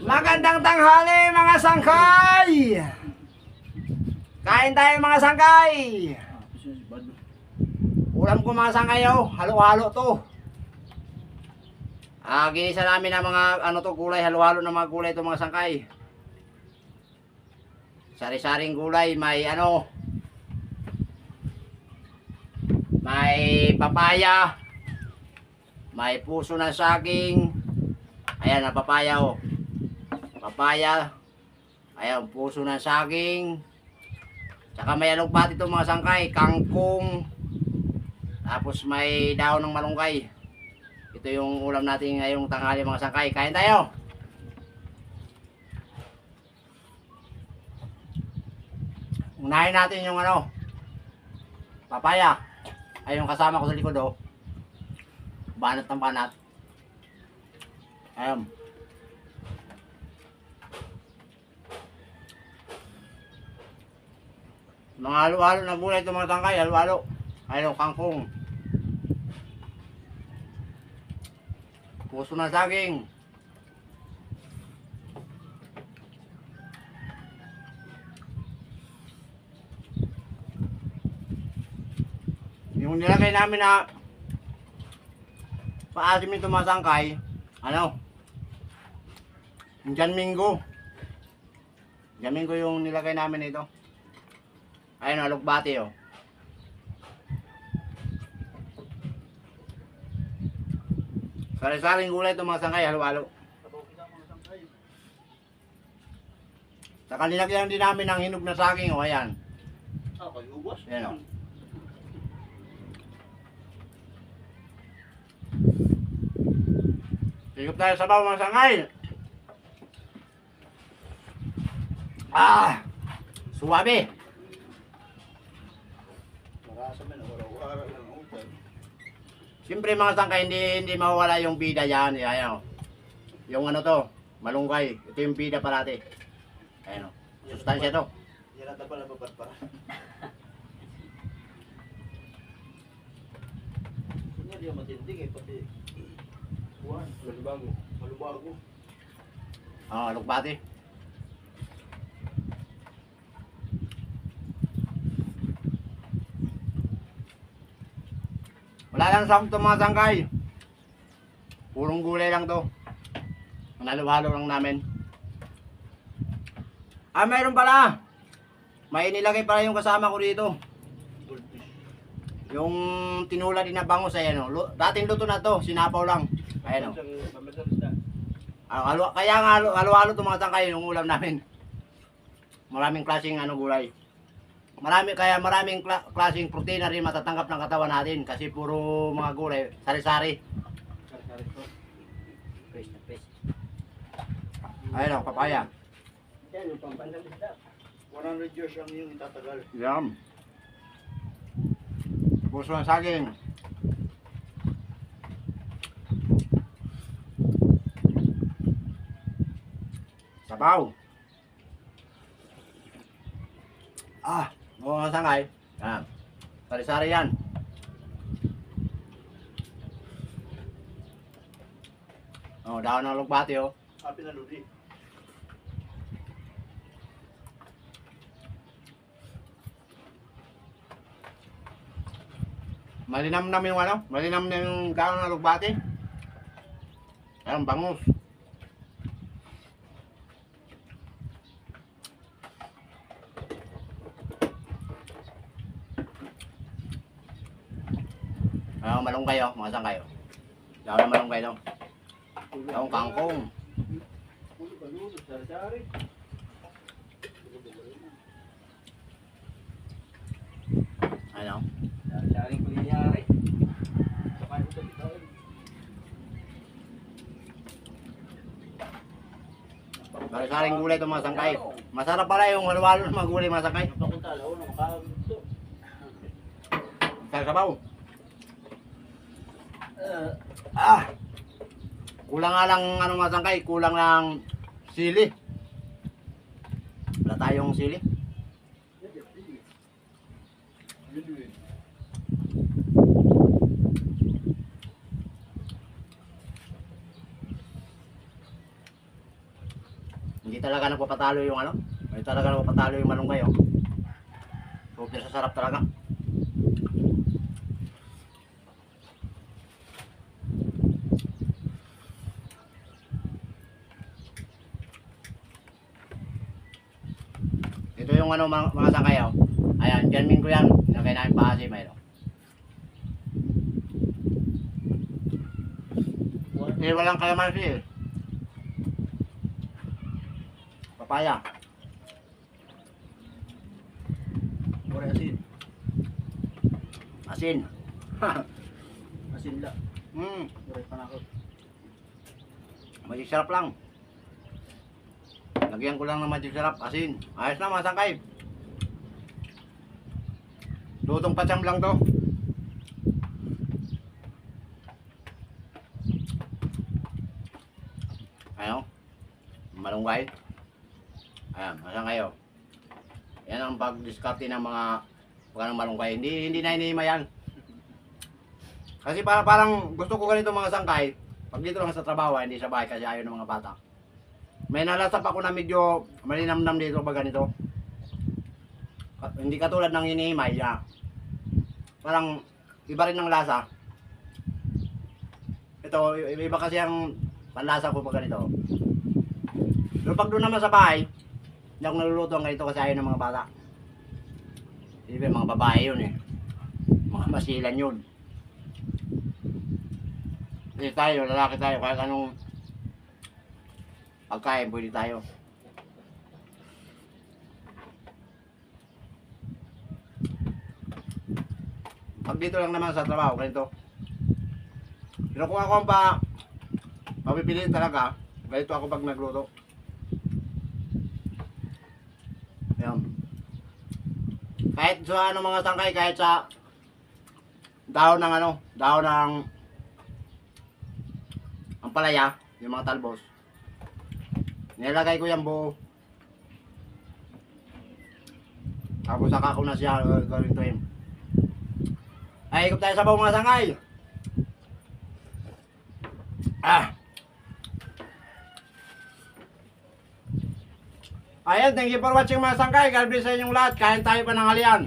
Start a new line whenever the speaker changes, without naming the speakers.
Magandang tanghali mga sangkay! Kain tayo mga sangkay! Ulam ko mga sangkay oh, halo-halo to. Ginisa namin ng mga gulay, halo-halo ng mga gulay to mga sangkay. Sari-saring gulay, may papaya, may puso ng saging. Ayan ang papaya oh. Papaya. Ayan, puso ng saging. Tsaka may alugbati ito mga sangkay, kangkong. Tapos may dahon ng malunggay. Ito yung ulam natin ngayong tanghali mga sangkay. Kain tayo. Unahin natin yung papaya. Ay yung kasama ko sa likod oh. Banat ng banat. Ayan. Mga halo-halo na gulay ito mga tangkay, halo-halo. Ayun, kangkong. Puso ng saging. Yung nilagay namin na paasim nito mga tangkay, Janmingo. Janmingo yung nilagay namin ito. Ayun, alugbati oh. Sari-saring gulay ito mga sangkay, halo-halo. Saka nilagyan din namin ng hinog na saging oh, ayan. Ayan oh. Sigop tayo sa sabaw mga sangkay. Suwabe. Siyempre mga sangkay, hindi mawawala yung bida yan. Ayan, yung malunggay. Ito yung bida parati. Ayan o, sustansya to.
Yan ata pala para. Hindi yung matinding pati. Buwan, malubago.
Alugbati. Wala lang sa ito mga sangkay. Purong gulay lang to. Halo-halo lang namin. Mayroon pala. May inilagay pala yung kasama ko dito. Yung tinula din na bangus. Ayan o. Dating luto na to. Sinapaw lang. Ayan o. Kaya nga halo-halo to mga sangkay yung ulam namin. Maraming klaseng gulay. Maraming klaseng protein rin matatanggap ng katawan natin kasi puro mga gulay, sari-sari. Ayun o, papaya.
Yan yung pampandang isda. 100 years ang yung itatagal.
Yum. Puso ng saging. Sabaw. Mga sangkay. Yan. Sari-sari yan. Dahon ng alugbati oh.
Happy na ludi.
Malinamnam yung malinam na yung dahon ng alugbati. Ayan, bangus. Malunggay oh, mga sangkay oh. Dahon ng malunggay daw. Dahon kangkong. Ano?
Saring kulinyari.
Sari-saring gulay ito mga sangkay. Masarap pala yung halo-halo ng mga gulay mga sangkay. Sabaw. Kulang nga lang mga sangkay, kulang lang sili. Wala tayong sili. Hindi talaga nagpapatalo yung ano. Hindi talaga nagpapatalo yung malunggay oh. Super sa sarap talaga. Ito yung ano mga sangkay oh. Ayan, germin ko yan. Nagay namin paasi mayroon. Walang kalamansi eh. Papaya.
Mura asin.
Asin.
Asin la. Mura panakot.
Magic sarap lang. Lagyan ko lang ng magic sarap. Asin. Ayos na mga sangkay. Lutong patsam lang to. Ayo. Malunggay. Ayan, masang kayo. Yan ang pag-discarte ng mga pagkanang malunggay. Hindi na hinihima yan. Kasi parang gusto ko ganito mga sangkay. Pag dito lang sa trabaho, hindi sa bahay kasi ayaw ng mga bata. May nalasap ako na medyo malinamnam dito pag ganito. Hindi katulad ng hinihimay. Ya. Parang iba rin ng lasa. Ito, iba kasi ang panlasa ko pag ganito. Pero pag doon naman sa bahay, hindi ako naluluto ang ganito kasi ayaw ng mga bata. Ibig mga babae yun eh. Mga masilan yun. Kasi tayo, lalaki tayo, kahit anong pagkain, pwede tayo. Pag dito lang naman sa trabaho, ganito. Pero kung ako ang papipiliin talaga, ganito ako pag nagluto. Ayan. Kahit sa ano mga sangkay, kahit sa dahon ng ano, dahon ng ang palaya, yung mga talbos. Nilagay ko yung buo. Tapos saka ko na siya gawin to yun. Ay, ikot tayo sa bawang mga sangkay. Ayan, thank you for watching mga sangkay. God bless sa inyong lahat. Kain tayo pa ng halian.